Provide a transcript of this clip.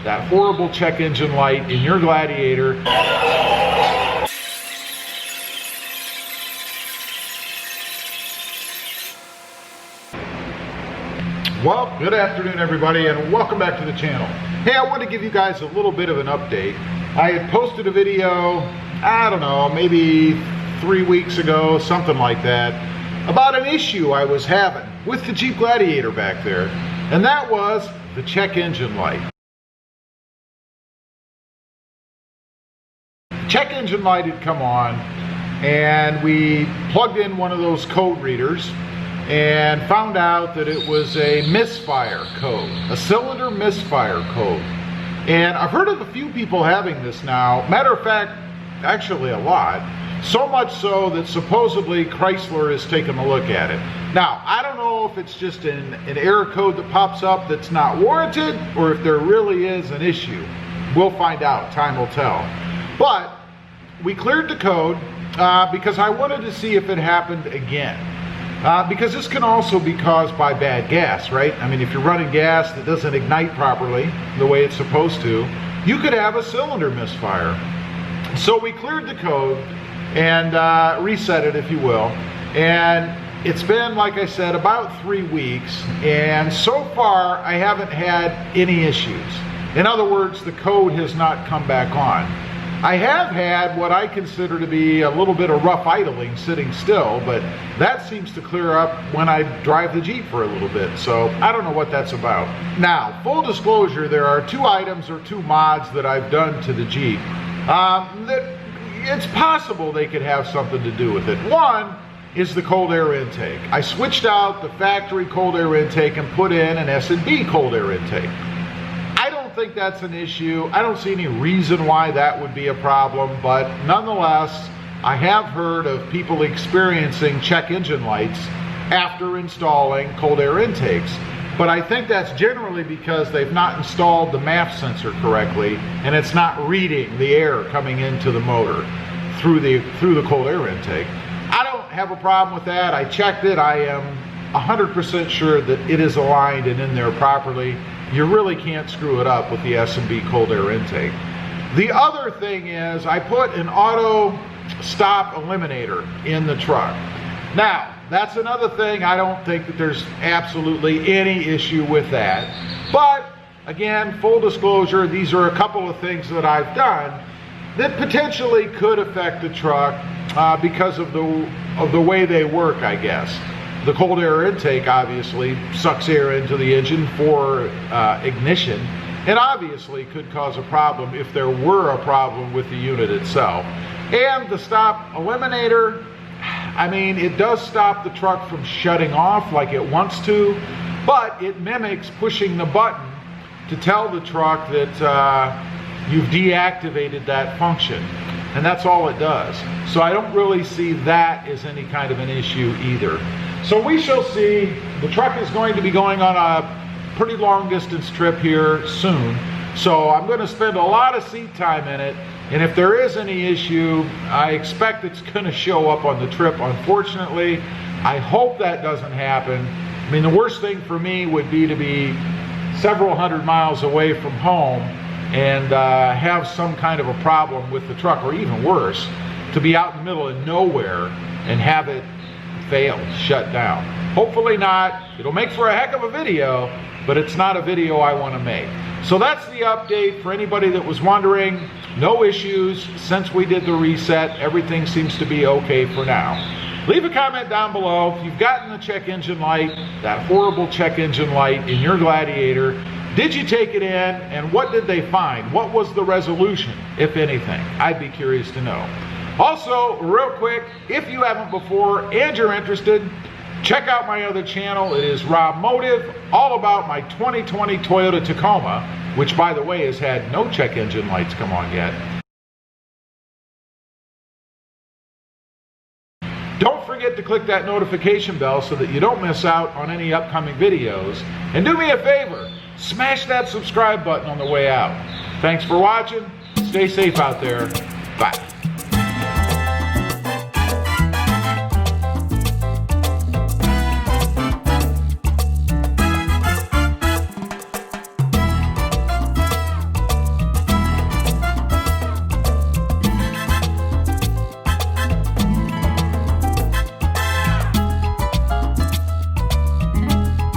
that horrible check engine light in your Gladiator. Well, good afternoon everybody, and welcome back to the channel. Hey, I want to give you guys a little bit of an update. I had posted a video, I don't know, maybe 3 weeks ago, something like that, about an issue I was having with the Jeep Gladiator back there, and that was the check engine light. The check engine light had come on, and we plugged in one of those code readers and found out that it was a misfire code, a cylinder misfire code. And I've heard of a few people having this now. Matter of fact, actually a lot. So much so that supposedly Chrysler is taking a look at it. Now, I don't know if it's just an error code that pops up that's not warranted, or if there really is an issue. We'll find out, time will tell. But we cleared the code because I wanted to see if it happened again. Because this can also be caused by bad gas, right? I mean, if you're running gas that doesn't ignite properly the way it's supposed to, you could have a cylinder misfire. So we cleared the code and reset it, if you will. And it's been, like I said, about 3 weeks. And so far, I haven't had any issues. In other words, the code has not come back on. I have had what I consider to be a little bit of rough idling sitting still, but that seems to clear up when I drive the Jeep for a little bit, so I don't know what that's about. Now, full disclosure, there are 2 items or 2 mods that I've done to the Jeep that it's possible they could have something to do with it. One is the cold air intake. I switched out the factory cold air intake and put in an S&B cold air intake. I don't think that's an issue. I don't see any reason why that would be a problem, but nonetheless, I have heard of people experiencing check engine lights after installing cold air intakes. But I think that's generally because they've not installed the MAF sensor correctly, and it's not reading the air coming into the motor through the cold air intake. I don't have a problem with that. I checked it. I am 100% sure that it is aligned and in there properly. You really can't screw it up with the S&B cold air intake. The other thing is I put an auto stop eliminator in the truck. Now, that's another thing. I don't think that there's absolutely any issue with that. But again, full disclosure, these are a couple of things that I've done that potentially could affect the truck because of the way they work, I guess. The cold air intake obviously sucks air into the engine for ignition, and obviously could cause a problem if there were a problem with the unit itself. And the stop eliminator, I mean, it does stop the truck from shutting off like it wants to, but it mimics pushing the button to tell the truck that you've deactivated that function. And that's all it does. So I don't really see that as any kind of an issue either. So we shall see. The truck is going to be going on a pretty long distance trip here soon. So I'm going to spend a lot of seat time in it. And if there is any issue, I expect it's going to show up on the trip, unfortunately. I hope that doesn't happen. I mean, the worst thing for me would be to be several hundred miles away from home and have some kind of a problem with the truck, or even worse, to be out in the middle of nowhere and have it fail, shut down. Hopefully not. It'll make for a heck of a video, but it's not a video I want to make. So that's the update for anybody that was wondering. No issues since we did the reset. Everything seems to be okay for now. Leave a comment down below if you've gotten the check engine light, that horrible check engine light in your Gladiator. Did you take it in, and what did they find? What was the resolution, if anything? I'd be curious to know. Also, real quick, if you haven't before and you're interested, check out my other channel. It is Rob Motive, all about my 2020 Toyota Tacoma, which, by the way, has had no check engine lights come on yet. Don't forget to click that notification bell so that you don't miss out on any upcoming videos. And do me a favor, smash that subscribe button on the way out. Thanks for watching. Stay safe out there. Bye.